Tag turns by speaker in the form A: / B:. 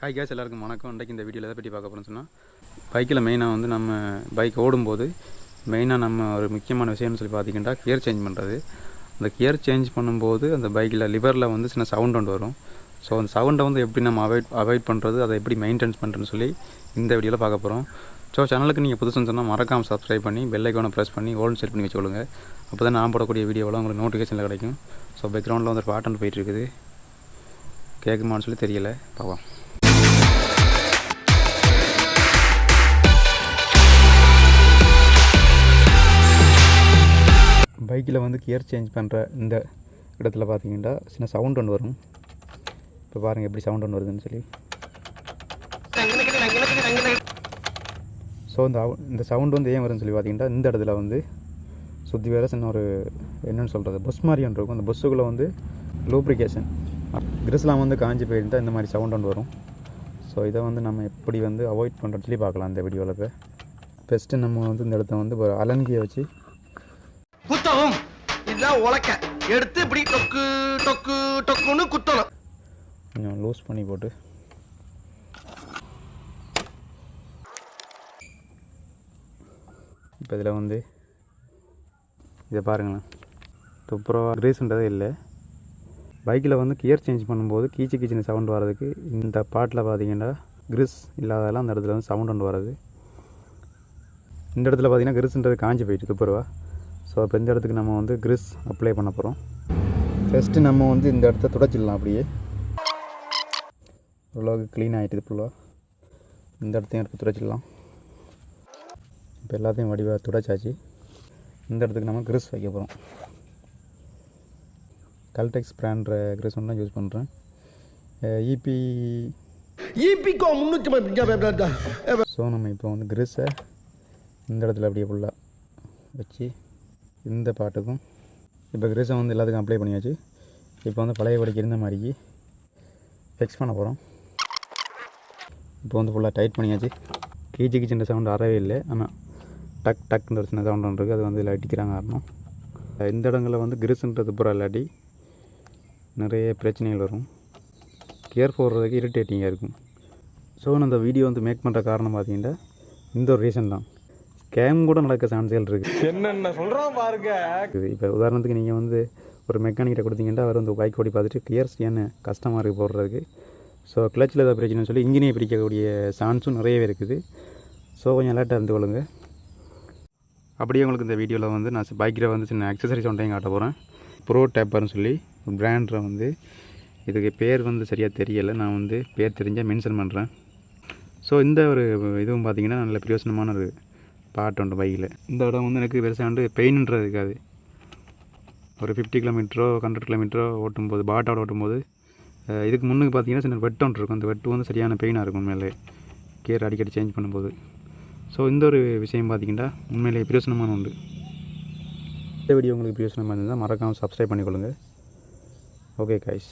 A: Hi guys, எல்லாருக்கும் வணக்கம். இன்றைக்கு இந்த வீடியோவில் எதை பற்றி பார்க்க போகிறோம்னு சொன்னால், பைக்கில் மெயினாக வந்து நம்ம பைக் ஓடும்போது மெயினாக நம்ம ஒரு முக்கியமான விஷயம்னு சொல்லி பார்த்திங்கன்னா கியர் சேஞ்ச் பண்ணுறது. அந்த கியர் சேஞ்ச் பண்ணும்போது அந்த பைக்கில் லிவரில் வந்து சின்ன சவுண்ட் ஒன்று வரும். ஸோ அந்த சவுண்டை வந்து எப்படி நம்ம அவாய்ட் பண்ணுறது, அதை எப்படி மெயின்டைன்ஸ் பண்ணுறதுன்னு சொல்லி இந்த வீடியோவில் பார்க்க போகிறோம். ஸோ சேனலுக்கு நீங்கள் புதுசுன்னு சொன்னால் மறக்காமல் சப்ஸ்கிரைப் பண்ணி பெல் ஐக்கானை ப்ரெஸ் பண்ணி ஓல்டு செட் பண்ணி வச்சுக்கொள்ளுங்க. அப்போ தான் நான் போடக்கூடிய வீடியோவெல்லாம் உங்களுக்கு நோட்டிஃபிகேஷனில் கிடைக்கும். ஸோ பேக்ரவுண்டில் வந்து பாட்டு ஒன்று போயிட்டுருக்குது, கேட்குமான்னு சொல்லி தெரியலை, பார்க்கலாம். பைக்கில் வந்து கியர் சேஞ்ச் பண்ணுற இந்த இடத்துல பார்த்தீங்கன்னா சின்ன சவுண்ட் ஒன்று வரும். இப்போ பாருங்கள் எப்படி சவுண்ட் ஒன்று வருதுன்னு சொல்லி. ஸோ இந்த சவுண்டு வந்து ஏன் வருதுன்னு சொல்லி பார்த்தீங்கன்னா, இந்த இடத்துல வந்து சுற்றி வேறு சின்ன ஒரு என்னென்னு சொல்கிறது பஸ் மாதிரி ஒன்று இருக்கும். அந்த பஸ்ஸுக்குள்ளே வந்து லூப்ரிகேஷன் கிரிஸ்லாம் வந்து காஞ்சி போயிருந்தால் இந்த மாதிரி சவுண்ட் ஒன்று வரும். ஸோ இதை வந்து நம்ம எப்படி வந்து அவாய்ட் பண்ணுறோன்னு சொல்லி பார்க்கலாம் இந்த வீடியோவில். இப்போ ஃபஸ்ட்டு நம்ம வந்து இந்த இடத்த வந்து ஒரு அலங்கியை வச்சு
B: குத்தவும் இதுதான் உலக்க எடுத்து இப்படி டொக்கு டொக்கு டொக்குன்னு குத்தணும்.
A: கொஞ்சம் லூஸ் பண்ணி போட்டு இப்போ இதில் வந்து இதை பாருங்களேன், துப்புரவாக கிரீஸ்ன்றதே இல்லை. பைக்கில் வந்து கியர் சேஞ்ச் பண்ணும்போது கீச்சின்னு சவுண்ட் வர்றதுக்கு இந்த பாட்டில் பார்த்தீங்கன்னா கிரிஸ் இல்லாதெல்லாம் அந்த இடத்துல வந்து சவுண்ட் ஒன்று வர்றது. இந்த இடத்துல பார்த்தீங்கன்னா கிரிஸ்ன்றது காஞ்சி போயிட்டு துப்புரவா. ஸோ இப்போ இந்த இடத்துக்கு நம்ம வந்து கிரிஸ் அப்ளை பண்ண போகிறோம். ஃபஸ்ட்டு நம்ம வந்து இந்த இடத்த துடைச்சிடலாம். அப்படியே ஓரளவுக்கு க்ளீன் ஆகிட்டுது ஃபுல்லாக. இந்த இடத்தையும் எடுத்து துடைச்சிடலாம். இப்போ எல்லாத்தையும் வடிவாக துடைச்சாச்சு. இந்த இடத்துக்கு நம்ம கிரிஸ் வைக்க போகிறோம். கல்டெக்ஸ் பிராண்ட் கிரிஸ் ஒன்று தான் யூஸ் பண்ணுறேன். ஸோ நம்ம இப்போ வந்து கிரிஸை இந்த இடத்துல அப்படியே ஃபுல்லாக வச்சு இந்த பாட்டுக்கும் இப்போ கிரீஸை வந்து எல்லாத்துக்கும் அப்ளை பண்ணியாச்சு. இப்போ வந்து பழைய படிக்க இருந்த மாதிரிக்கு ஃபிக்ஸ் பண்ண போகிறோம். இப்போ வந்து ஃபுல்லாக டைட் பண்ணியாச்சு. கீச்சின்ன சவுண்டு அறவே இல்லை, ஆனால் டக் டக்குன்ற சின்ன சவுண்ட் ஒன்று இருக்குது. அது வந்து இதில் அடிக்கிறாங்க காரணம். இந்த இடங்களில் வந்து கிரிஸ்ன்றது பூரா இல்லாட்டி நிறைய பிரச்சனைகள் வரும். கியர் போடுறதுக்கு இரிட்டேட்டிங்காக இருக்கும். ஸோ நான் இந்த வீடியோ வந்து மேக் பண்ணுற காரணம் பார்த்தீங்கன்னா இந்த ஒரு ரீசன் தான். ஸ்கேம் கூட நடக்க சான்ஸ்கள் இருக்குது.
B: என்னென்ன சொல்கிறோம் பாருங்க.
A: இப்போ உதாரணத்துக்கு நீங்கள் வந்து ஒரு மெக்கானிக்கிட்ட கொடுத்தீங்கன்னா அவர் வந்து பைக் ஓடி பார்த்துட்டு கியர்ஸ் ஏன்னு கஷ்டமாக இருக்குது போடுறதுக்கு. ஸோ கிளச்சில் ஏதாவது பிரச்சனைன்னு சொல்லி இன்ஜினியை பிடிக்கக்கூடிய சான்ஸும் நிறையவே இருக்குது. ஸோ கொஞ்சம் அலர்ட்டாக இருந்து கொள்ளுங்க. அப்படியே உங்களுக்கு இந்த வீடியோவில் வந்து நான் பைக்கில் வந்து சின்ன அக்சசரிஸ் ஒன்றையும் காட்ட போகிறேன். ப்ரோ டேப்பர்னு சொல்லி பிராண்டில் வந்து இதுக்கு பேர் வந்து சரியாக தெரியலை. நான் வந்து பேர் தெரிஞ்சால் மென்ஷன் பண்ணுறேன். ஸோ இந்த ஒரு இதுவும் பார்த்திங்கன்னா நல்ல பிரயோசனமான ஒரு பாட்டு உண்டு பைக்கில். இந்த இடம் வந்து எனக்கு பெருசாக பெயின்ன்றது இருக்காது. ஒரு 50 கிலோமீட்டரோ 100 கிலோமீட்டரோ ஓட்டும்போது பாட்டோட ஓட்டும்போது இதுக்கு முன்னுக்கு பார்த்தீங்கன்னா சின்ன வெட்டு ஒன்று இருக்கும். அந்த வெட்டு வந்து சரியான பெயினாக இருக்கும் உண்மையிலே கியர் அடிக்கடி சேஞ்ச் பண்ணும்போது. ஸோ இந்த ஒரு விஷயம் பார்த்திங்கன்னா உண்மையிலே பிரயோசனமான உண்டு. இந்த வீடியோ உங்களுக்கு பிரயோசனமாக இருந்தால் மறக்காமல் சப்ஸ்கிரைப் பண்ணிக்கொள்ளுங்கள். Okay guys.